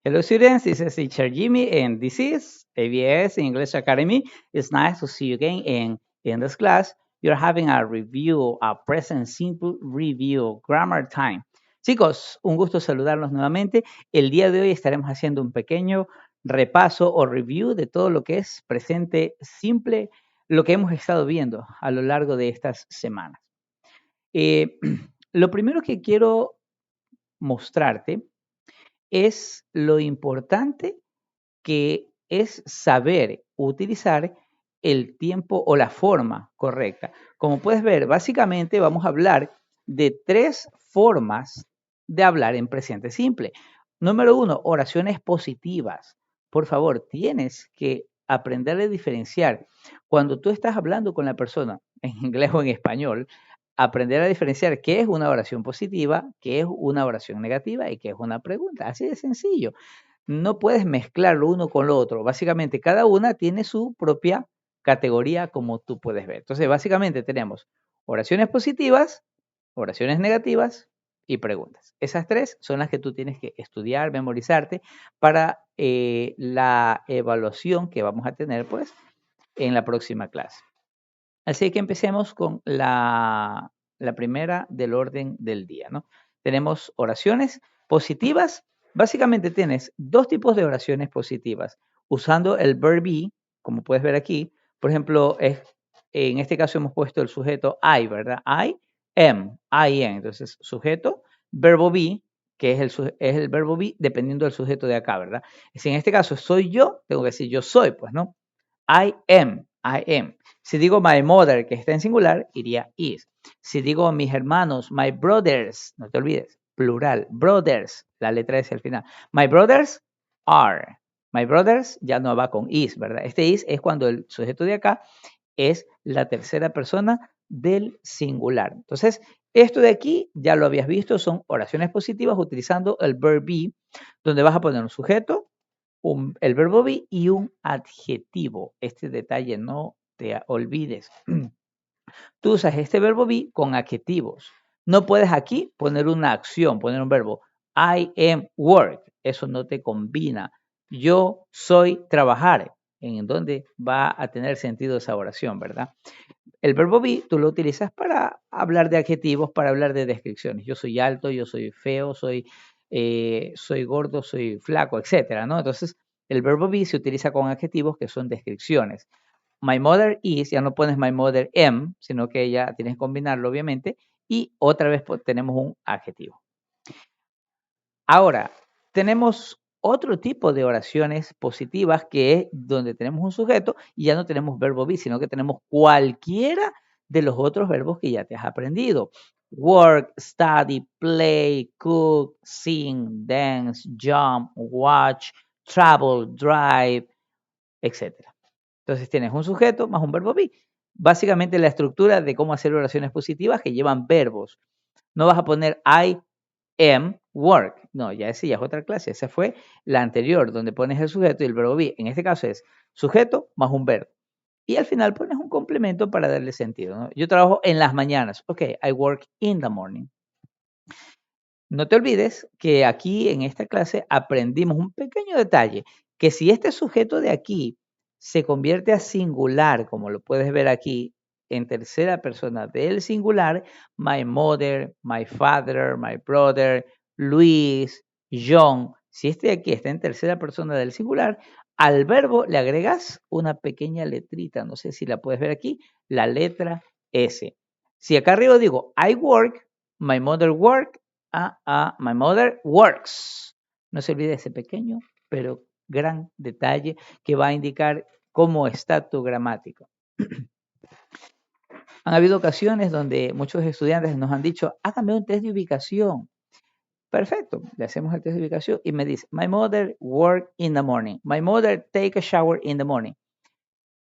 Hello students, this is teacher Jimmy and this is ABS English Academy. It's nice to see you again in this class. You're having a review, a present simple review, grammar time. Chicos, un gusto saludarlos nuevamente. El día de hoy estaremos haciendo un pequeño repaso o review de todo lo que es presente simple, lo que hemos estado viendo a lo largo de estas semanas. Lo primero que quiero mostrarte es lo importante que es saber utilizar el tiempo o la forma correcta. Como puedes ver, básicamente vamos a hablar de 3 formas de hablar en presente simple. Número 1, oraciones positivas. Por favor, tienes que aprender a diferenciar. Cuando tú estás hablando con la persona en inglés o en español, aprender a diferenciar qué es una oración positiva, qué es una oración negativa y qué es una pregunta. Así de sencillo. No puedes mezclar lo uno con lo otro. Básicamente, cada una tiene su propia categoría, como tú puedes ver. Entonces, básicamente tenemos oraciones positivas, oraciones negativas y preguntas. Esas 3 son las que tú tienes que estudiar, memorizarte para la evaluación que vamos a tener, pues, en la próxima clase. Así que empecemos con la primera del orden del día, ¿no? Tenemos oraciones positivas. Básicamente tienes 2 tipos de oraciones positivas. Usando el verb be, como puedes ver aquí, por ejemplo, en este caso hemos puesto el sujeto I, ¿verdad? I am. Entonces, sujeto, verbo be, que es el verbo be dependiendo del sujeto de acá, ¿verdad? Si en este caso soy yo, tengo que decir yo soy, pues, ¿no? I am. Si digo my mother, que está en singular, iría is. Si digo mis hermanos, my brothers, no te olvides, plural, brothers, la letra S al final. My brothers are. My brothers ya no va con is, ¿verdad? Este is es cuando el sujeto de acá es la tercera persona del singular. Entonces, esto de aquí ya lo habías visto, son oraciones positivas utilizando el verb be, donde vas a poner un sujeto, el verbo be y un adjetivo. Este detalle no te olvides. Tú usas este verbo be con adjetivos. No puedes aquí poner una acción, poner un verbo. I am work. Eso no te combina. Yo soy trabajar. En donde va a tener sentido esa oración, ¿verdad? El verbo be tú lo utilizas para hablar de adjetivos, para hablar de descripciones. Yo soy alto, yo soy feo, soy gordo, soy flaco, etcétera, ¿no? Entonces, el verbo be se utiliza con adjetivos que son descripciones. My mother is, ya no pones my mother am, sino que ya tienes que combinarlo, obviamente, y otra vez tenemos un adjetivo. Ahora, tenemos otro tipo de oraciones positivas que es donde tenemos un sujeto y ya no tenemos verbo be, sino que tenemos cualquiera de los otros verbos que ya te has aprendido. Work, study, play, cook, sing, dance, jump, watch, travel, drive, etc. Entonces tienes un sujeto más un verbo be. Básicamente la estructura de cómo hacer oraciones positivas que llevan verbos. No vas a poner I am work. No, ya esa ya es otra clase. Esa fue la anterior, donde pones el sujeto y el verbo be. En este caso es sujeto más un verbo. Y al final pones un complemento para darle sentido, ¿no? Yo trabajo en las mañanas. Ok, I work in the morning. No te olvides que aquí en esta clase aprendimos un pequeño detalle, que si este sujeto de aquí se convierte a singular, como lo puedes ver aquí, en tercera persona del singular, my mother, my father, my brother, Luis, John, si este de aquí está en tercera persona del singular, al verbo le agregas una pequeña letrita, no sé si la puedes ver aquí, la letra S. Si acá arriba digo I work, my mother work, my mother works. No se olvide ese pequeño pero gran detalle que va a indicar cómo está tu gramática. Han habido ocasiones donde muchos estudiantes nos han dicho, hágame un test de ubicación. Perfecto, le hacemos el test de ubicación y me dice, my mother work in the morning. My mother take a shower in the morning.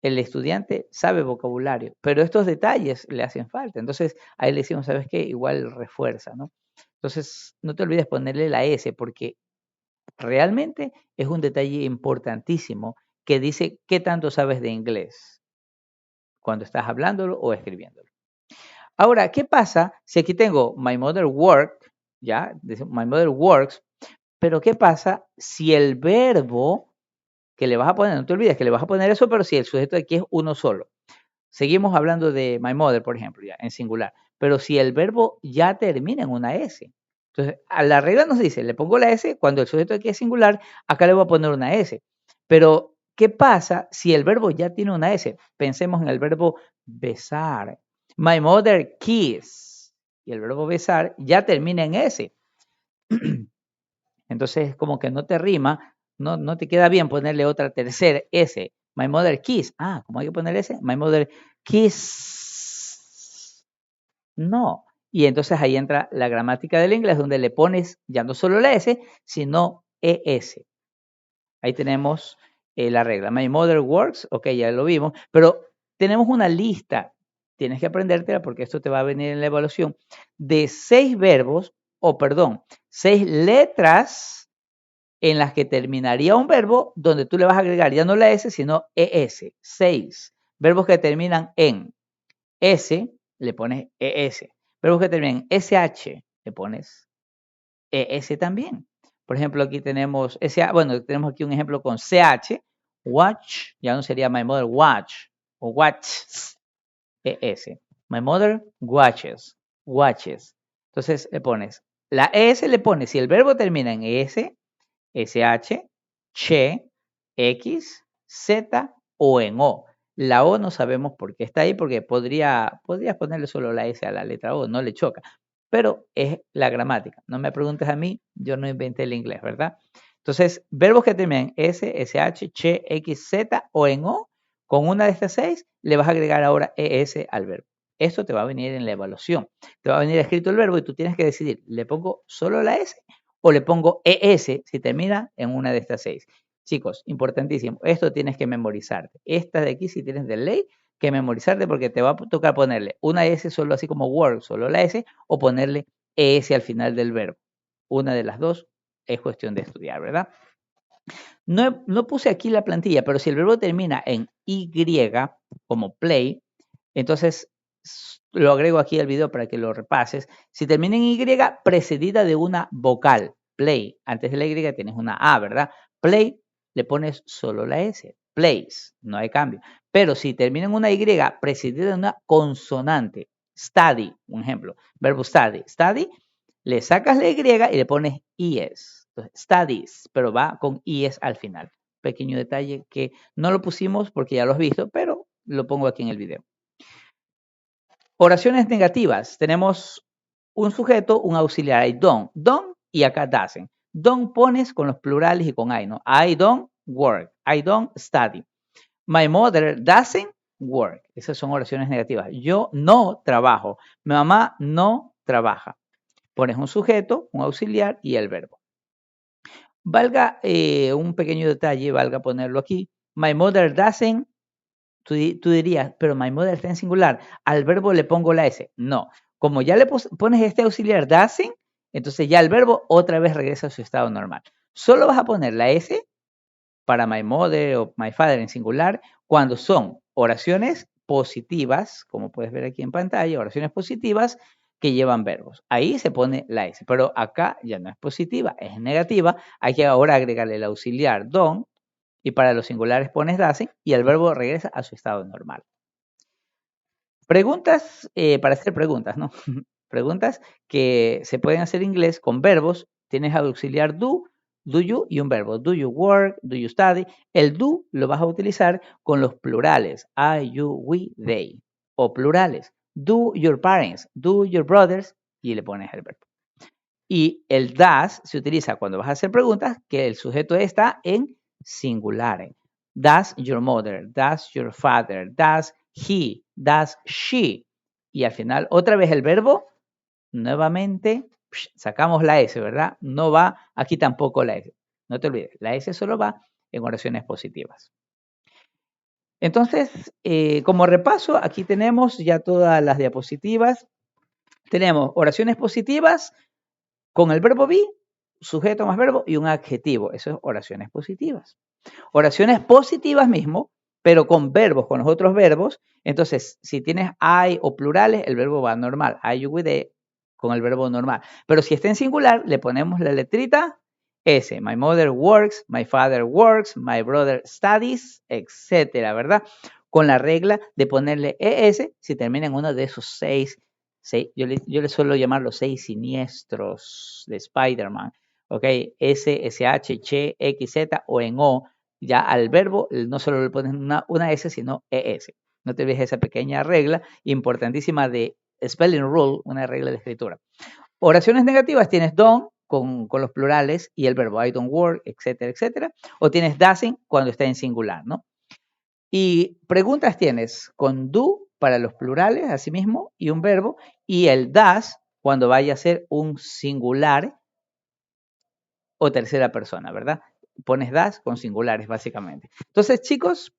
El estudiante sabe vocabulario, pero estos detalles le hacen falta. Entonces, ahí le decimos, ¿sabes qué? Igual refuerza, ¿no? Entonces, no te olvides ponerle la S porque realmente es un detalle importantísimo que dice qué tanto sabes de inglés cuando estás hablándolo o escribiéndolo. Ahora, ¿qué pasa si aquí tengo my mother work, ya, my mother works, Pero ¿qué pasa si el verbo que le vas a poner, no te olvides que le vas a poner eso, pero si el sujeto de aquí es uno solo? Seguimos hablando de my mother, por ejemplo, ya en singular. Pero si el verbo ya termina en una S, entonces a la regla nos dice, le pongo la S, cuando el sujeto de aquí es singular, acá le voy a poner una S. Pero, ¿qué pasa si el verbo ya tiene una S? Pensemos en el verbo besar. My mother kiss. Y el verbo besar ya termina en S. Entonces, como que no te rima, no te queda bien ponerle otra tercera S. My mother kiss. Ah, ¿cómo hay que poner S? My mother kiss. No. Y entonces ahí entra la gramática del inglés, donde le pones ya no solo la S, sino ES. Ahí tenemos la regla. My mother works, ok, ya lo vimos, pero tenemos una lista, tienes que aprendértela porque esto te va a venir en la evaluación, de 6 verbos, o perdón, 6 letras en las que terminaría un verbo donde tú le vas a agregar ya no la S, sino ES. 6 verbos que terminan en S, le pones ES. Verbos que terminan en SH, le pones ES también. Por ejemplo, aquí tenemos SH, bueno, tenemos aquí un ejemplo con CH, watch, ya no sería my mother watch, o watches, ES. My mother watches, watches. Entonces le pones, la ES le pones, si el verbo termina en ES, SH, che, X, Z o en O. La O no sabemos por qué está ahí, porque podrías ponerle solo la S a la letra O, no le choca. Pero es la gramática. No me preguntes a mí, yo no inventé el inglés, ¿verdad? Entonces, verbos que terminen S, SH, che, X, Z o en O, con una de estas 6, le vas a agregar ahora ES al verbo. Esto te va a venir en la evaluación. Te va a venir escrito el verbo y tú tienes que decidir, ¿le pongo solo la S o le pongo ES si termina en una de estas 6? Chicos, importantísimo, esto tienes que memorizarte. Esta de aquí, si tienes de ley, que memorizarte porque te va a tocar ponerle una S solo así como word, solo la S, o ponerle ES al final del verbo. Una de las dos es cuestión de estudiar, ¿verdad? No puse aquí la plantilla, pero si el verbo termina en Y, como play, entonces lo agrego aquí al video para que lo repases. Si termina en Y, precedida de una vocal, play, antes de la Y tienes una A, ¿verdad? Play, le pones solo la S, plays, no hay cambio. Pero si termina en una Y precedida de una consonante, study, un ejemplo, verbo study, study, le sacas la Y y le pones IS. Entonces, studies, pero va con IS al final. Pequeño detalle que no lo pusimos porque ya lo has visto, pero lo pongo aquí en el video. Oraciones negativas. Tenemos un sujeto, un auxiliar. I don't y acá doesn't. Don't pones con los plurales y con I, ¿no? I don't work. I don't study. My mother doesn't work. Esas son oraciones negativas. Yo no trabajo. Mi mamá no trabaja. Pones un sujeto, un auxiliar y el verbo. Valga un pequeño detalle, valga ponerlo aquí. My mother doesn't. Tú dirías, pero my mother está en singular. Al verbo le pongo la S. No. Como ya le pones este auxiliar doesn't, entonces ya el verbo otra vez regresa a su estado normal. Solo vas a poner la S para my mother o my father en singular cuando son oraciones positivas, como puedes ver aquí en pantalla, oraciones positivas que llevan verbos. Ahí se pone la S, pero acá ya no es positiva, es negativa. Hay que ahora agregarle el auxiliar don't y para los singulares pones doesn't y el verbo regresa a su estado normal. Preguntas para hacer preguntas, ¿no? Preguntas que se pueden hacer en inglés con verbos. Tienes al auxiliar do you y un verbo. Do you work? Do you study? El do lo vas a utilizar con los plurales. I, you, we, they. O plurales. Do your parents? Do your brothers? Y le pones el verbo. Y el does se utiliza cuando vas a hacer preguntas que el sujeto está en singular. Does your mother? Does your father? Does he? Does she? Y al final, otra vez el verbo, nuevamente, sacamos la S, ¿verdad? No va aquí tampoco la S. No te olvides, la S solo va en oraciones positivas. Entonces, como repaso, aquí tenemos ya todas las diapositivas. Tenemos oraciones positivas con el verbo be, sujeto más verbo y un adjetivo. Eso es oraciones positivas. Oraciones positivas mismo, pero con verbos, con los otros verbos. Entonces, si tienes I o plurales, el verbo va normal. I, you, we, they, con el verbo normal. Pero si está en singular, le ponemos la letrita S. My mother works, my father works, my brother studies, etcétera, ¿verdad? Con la regla de ponerle ES si termina en uno de esos seis, yo le suelo llamar los 6 siniestros de Spider-Man, ¿ok? S, SH, Ch, X, Z o en O, ya al verbo no solo le pones una S, sino ES. No te olvides esa pequeña regla importantísima de spelling rule, una regla de escritura. Oraciones negativas tienes don't con los plurales y el verbo I don't work, etcétera, etcétera. O tienes doesn't cuando está en singular, ¿no? Y preguntas tienes con do para los plurales, asimismo, y un verbo, y el does cuando vaya a ser un singular o tercera persona, ¿verdad? Pones does con singulares, básicamente. Entonces, chicos,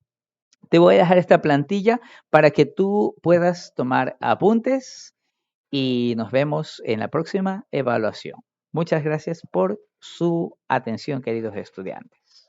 te voy a dejar esta plantilla para que tú puedas tomar apuntes y nos vemos en la próxima evaluación. Muchas gracias por su atención, queridos estudiantes.